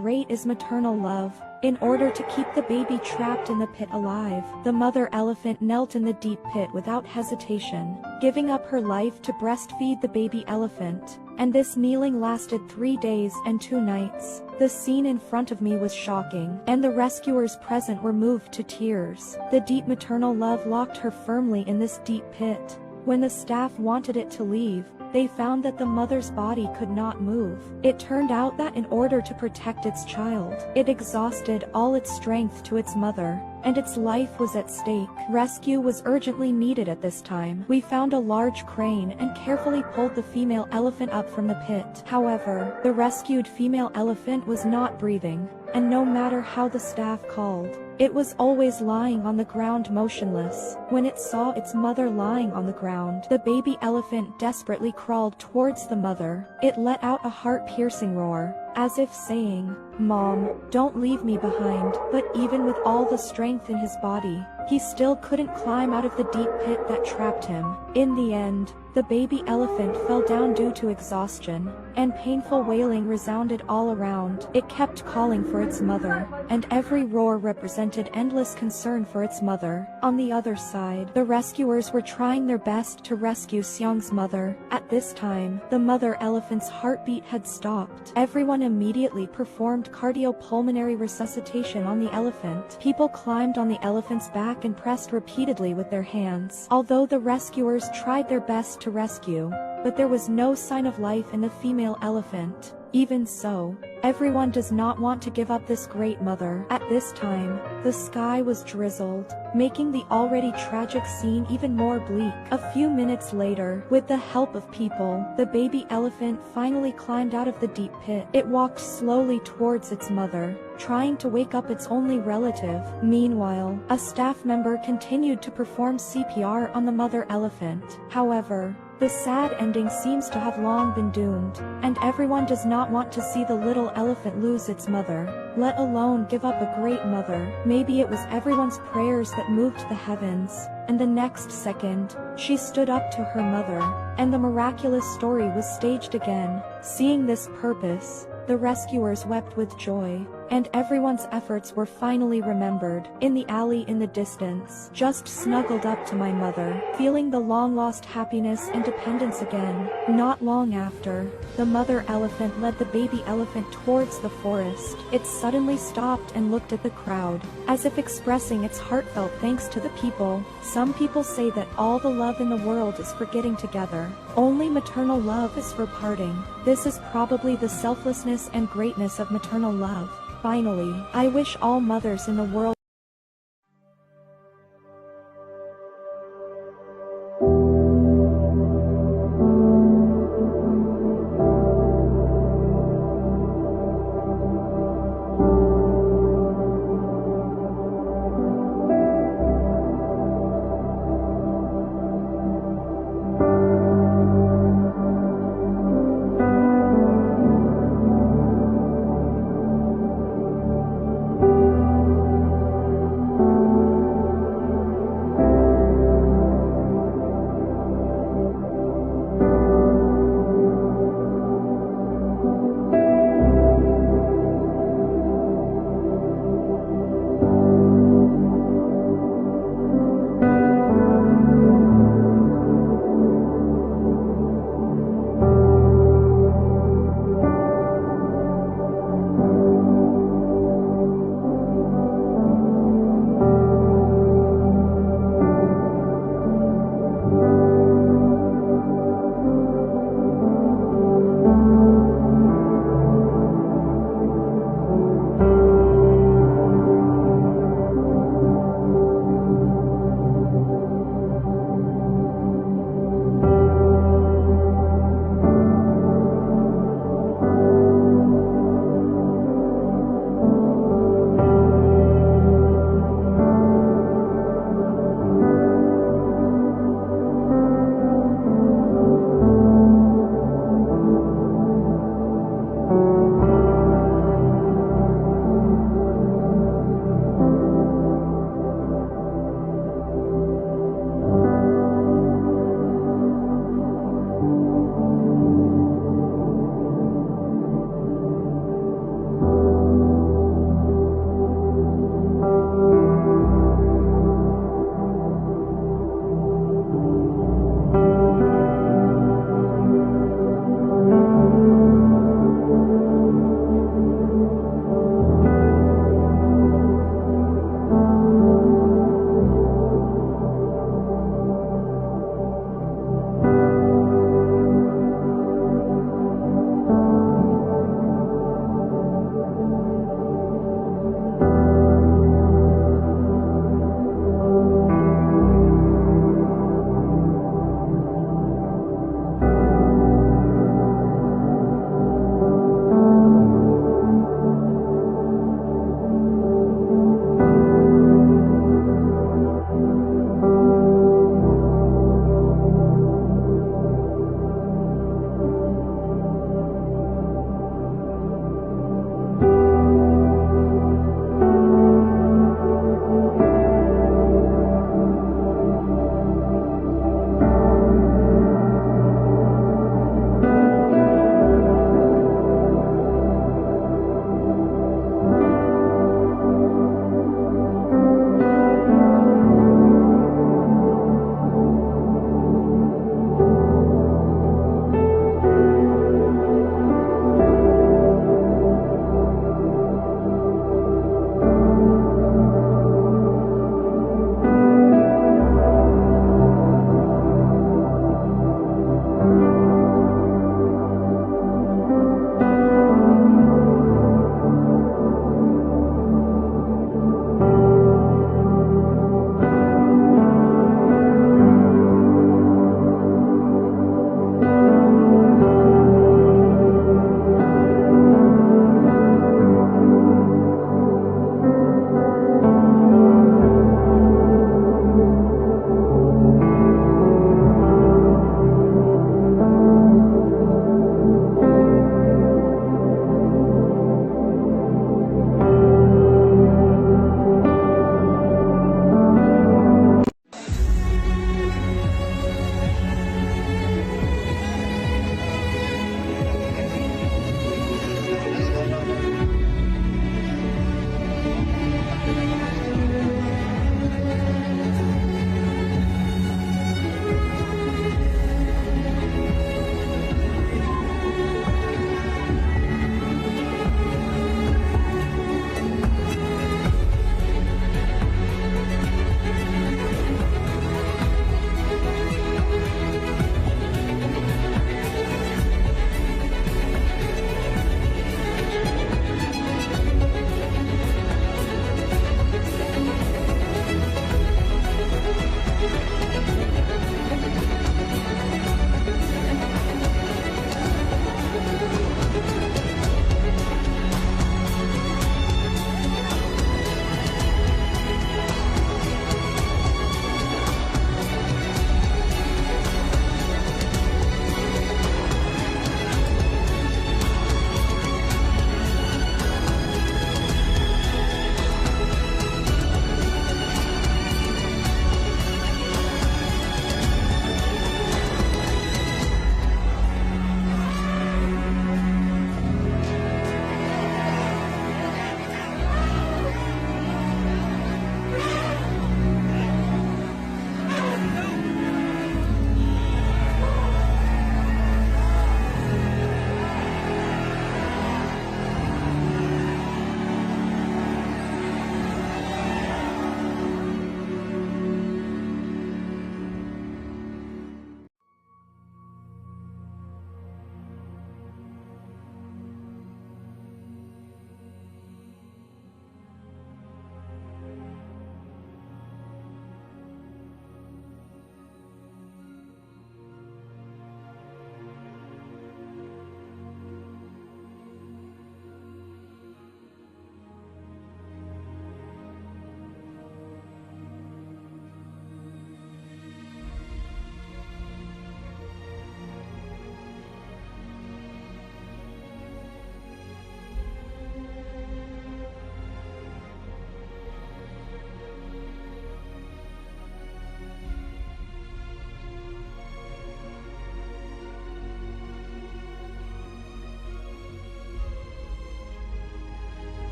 great is maternal love. In order to keep the baby trapped in the pit alive, the mother elephant knelt in the deep pit without hesitation, giving up her life to breastfeed the baby elephant. And this kneeling lasted 3 days and 2 nights. The scene in front of me was shocking, and the rescuers present were moved to tears. The deep maternal love locked her firmly in this deep pit. When the staff wanted it to leave, they found that the mother's body could not move. It turned out that in order to protect its child, it exhausted all its strength to its mother, and its life was at stake. Rescue was urgently needed at this time. We found a large crane and carefully pulled the female elephant up from the pit. However, the rescued female elephant was not breathing, and no matter how the staff called, it was always lying on the ground motionless. When it saw its mother lying on the ground, the baby elephant desperately crawled towards the mother. It let out a heart-piercing roar, as if saying, "Mom, don't leave me behind." But even with all the strength in his body, he still couldn't climb out of the deep pit that trapped him. In the end, the baby elephant fell down due to exhaustion, and painful wailing resounded all around. It kept calling for its mother, and every roar represented endless concern for its mother. On the other side, the rescuers were trying their best to rescue Xiang's mother. At this time, the mother elephant's heartbeat had stopped. Everyone immediately performed cardiopulmonary resuscitation on the elephant. People climbed on the elephant's back and pressed repeatedly with their hands. Although the rescuers tried their best to rescue, but there was no sign of life in the female elephant. Even so, everyone does not want to give up this great mother. At this time, the sky was drizzled, making the already tragic scene even more bleak. A few minutes later, with the help of people, the baby elephant finally climbed out of the deep pit. It walked slowly towards its mother, trying to wake up its only relative. Meanwhile, a staff member continued to perform CPR on the mother elephant. However, the sad ending seems to have long been doomed, and everyone does not want to see the little elephant lose its mother, let alone give up a great mother. Maybe it was everyone's prayers that moved the heavens, and the next second, she stood up to her mother, and the miraculous story was staged again. Seeing this purpose, the rescuers wept with joy, and everyone's efforts were finally remembered. In the alley in the distance, just snuggled up to my mother, feeling the long-lost happiness and dependence again. Not long after, the mother elephant led the baby elephant towards the forest. It suddenly stopped and looked at the crowd, as if expressing its heartfelt thanks to the people. Some people say that all the love in the world is for getting together. Only maternal love is for parting. This is probably the selflessness and greatness of maternal love. Finally, I wish all mothers in the world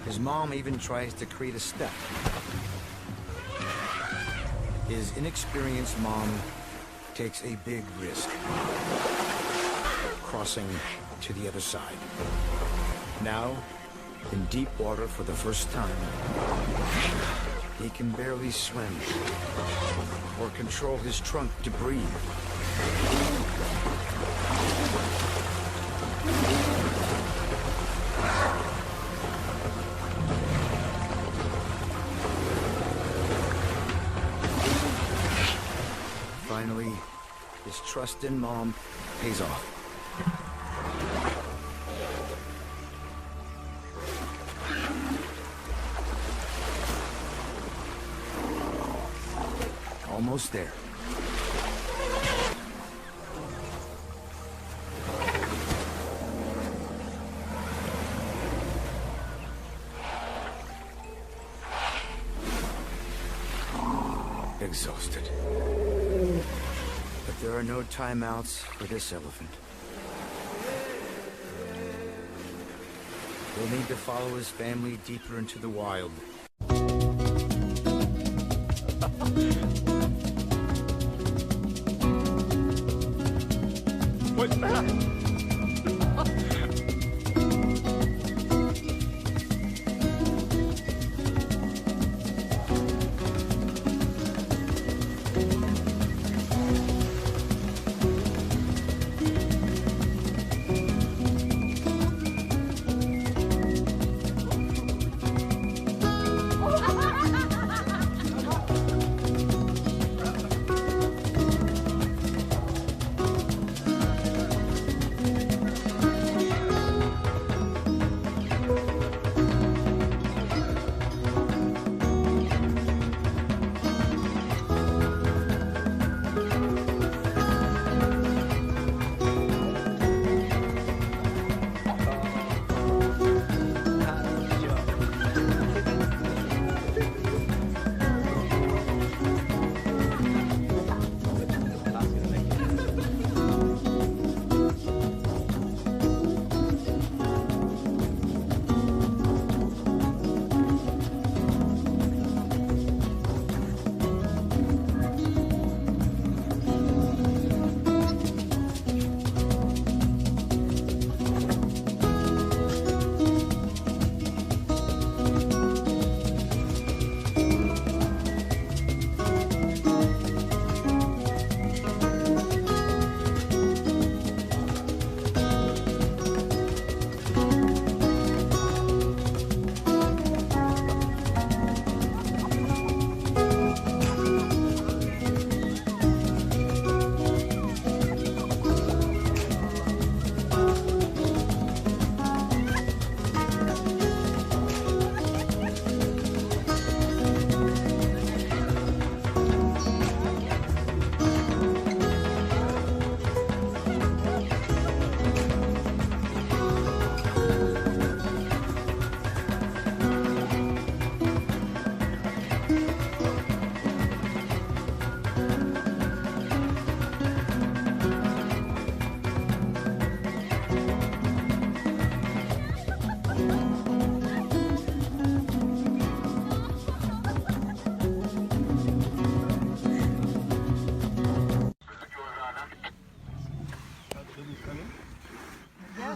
His mom even tries to create a step. His inexperienced mom takes a big risk, crossing to the other side. Now, in deep water for the first time, he can barely swim or control his trunk to breathe. Finally, his trust in Mom pays off. Almost there. Exhausted. But there are no timeouts for this elephant. He'll need to follow his family deeper into the wild. What's that?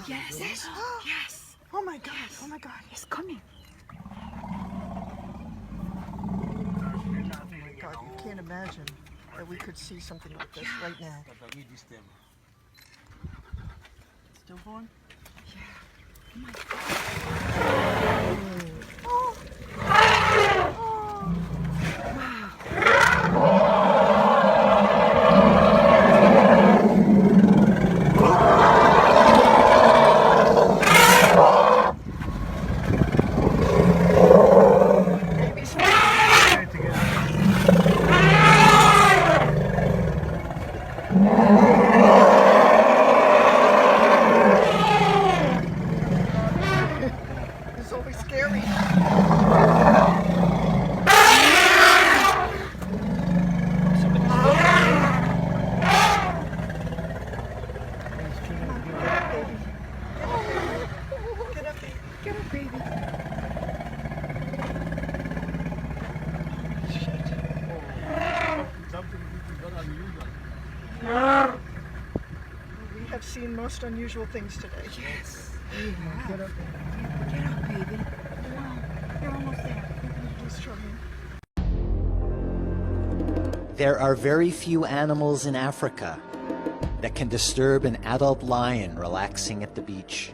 Yes. Yes. Yes. Oh my God. Yes. Oh my God. He's coming. Oh my God, you can't imagine that we could see something like this right now. Stillborn? Yeah. Oh my God. Oh. Oh. Wow. seen most unusual things today. Yes. Get up. Get up, baby. Come on. You're almost there. He's trying. There are very few animals in Africa that can disturb an adult lion relaxing at the beach.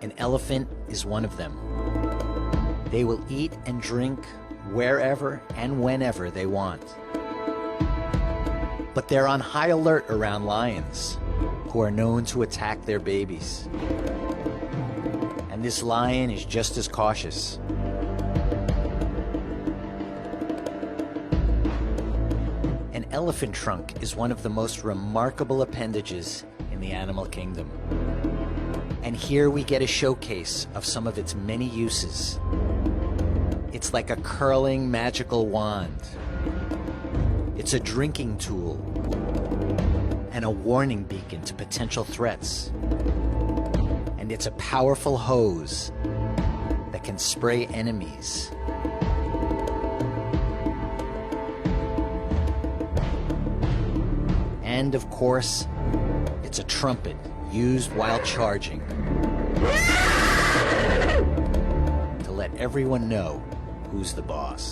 An elephant is one of them. They will eat and drink wherever and whenever they want. But they're on high alert around lions, who are known to attack their babies. And this lion is just as cautious. An elephant trunk is one of the most remarkable appendages in the animal kingdom. And here we get a showcase of some of its many uses. It's like a curling magical wand. It's a drinking tool and a warning beacon to potential threats. And it's a powerful hose that can spray enemies. And of course, it's a trumpet used while charging to let everyone know who's the boss.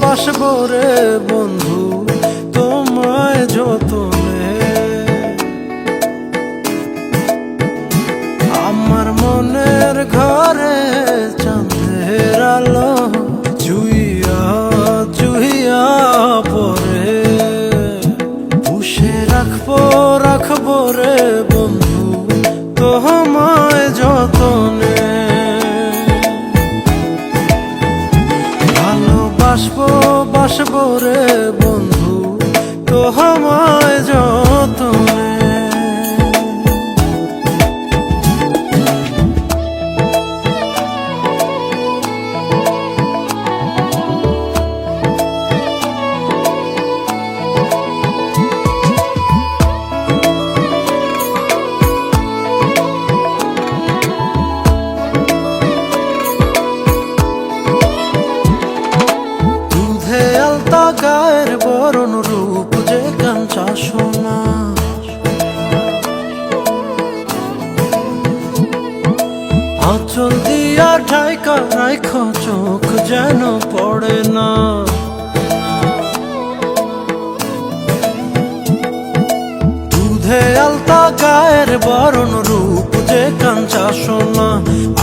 বাসবো রে বন্ধু তোমায় যতনে, আমার মনের ঘরে চাঁদের আলো চুইয়া চুইয়া পরে পুষে রাখবো রে বন্ধু তোমায় যতনে। বাসবো রে বন্ধু তোমায় যতনে। গায়ের বরণ রূপ যে কাঞ্চা সোনা, আঁচল দিয়া ঠাইকা রাইখ চোখ যেন পড়ে না। দুধে আলতা গায়ের বরণ রূপ যে কাঞ্চা সোনা,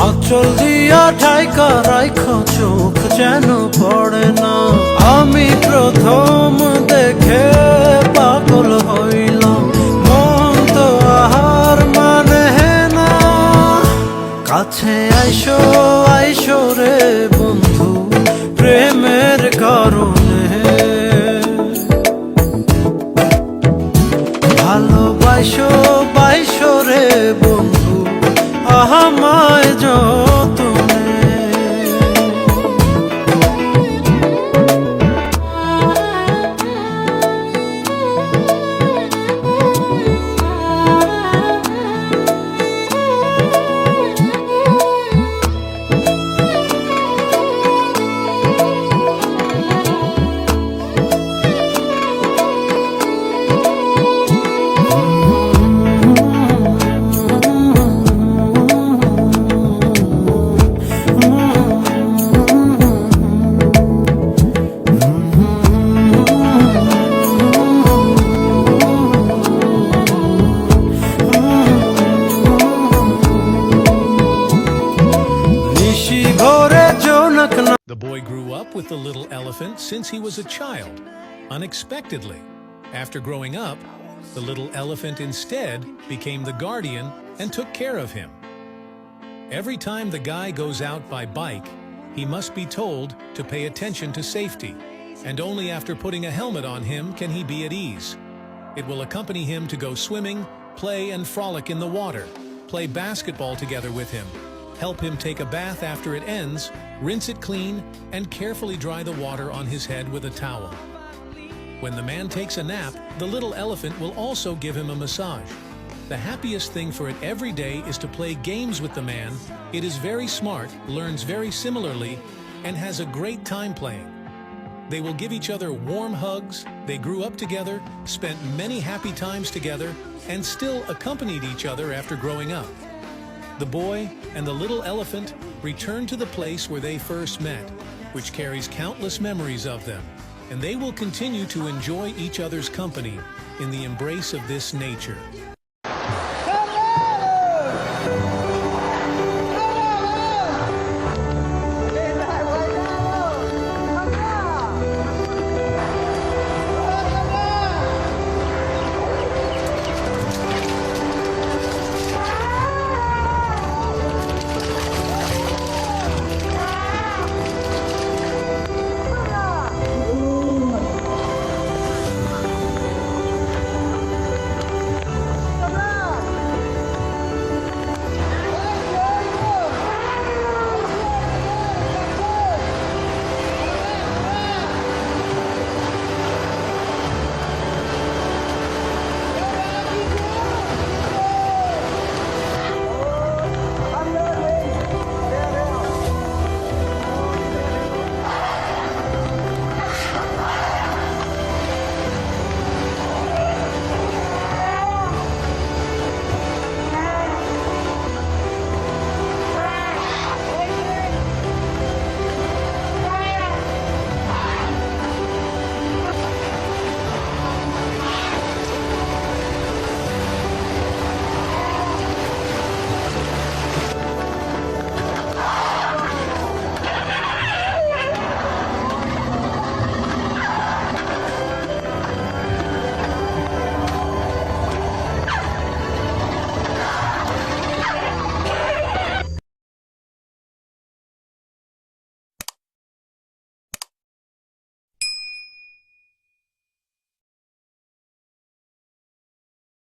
আঁচল দিয়া ঠাইকা রাইখ চোখ যেন পড়ে না। আমি প্রথম দেখে পাগল হইলাম, মন তো আহার মানে না। কাছে আইসো রে বন্ধু প্রেমের কারণে, ভালোবাসো রে বন্ধু আমায় যতনে। elephant since he was a child, unexpectedly. After growing up, the little elephant instead became the guardian and took care of him. Every time the guy goes out by bike, he must be told to pay attention to safety, and only after putting a helmet on him can he be at ease. It will accompany him to go swimming, play and frolic in the water, play basketball together with him, help him take a bath after it ends, rinse it clean, and carefully dry the water on his head with a towel. When the man takes a nap, the little elephant will also give him a massage. The happiest thing for it every day is to play games with the man. It is very smart, learns very similarly, and has a great time playing. They will give each other warm hugs, they grew up together, spent many happy times together, and still accompanied each other after growing up. The boy and the little elephant return to the place where they first met, which carries countless memories of them, and they will continue to enjoy each other's company in the embrace of this nature.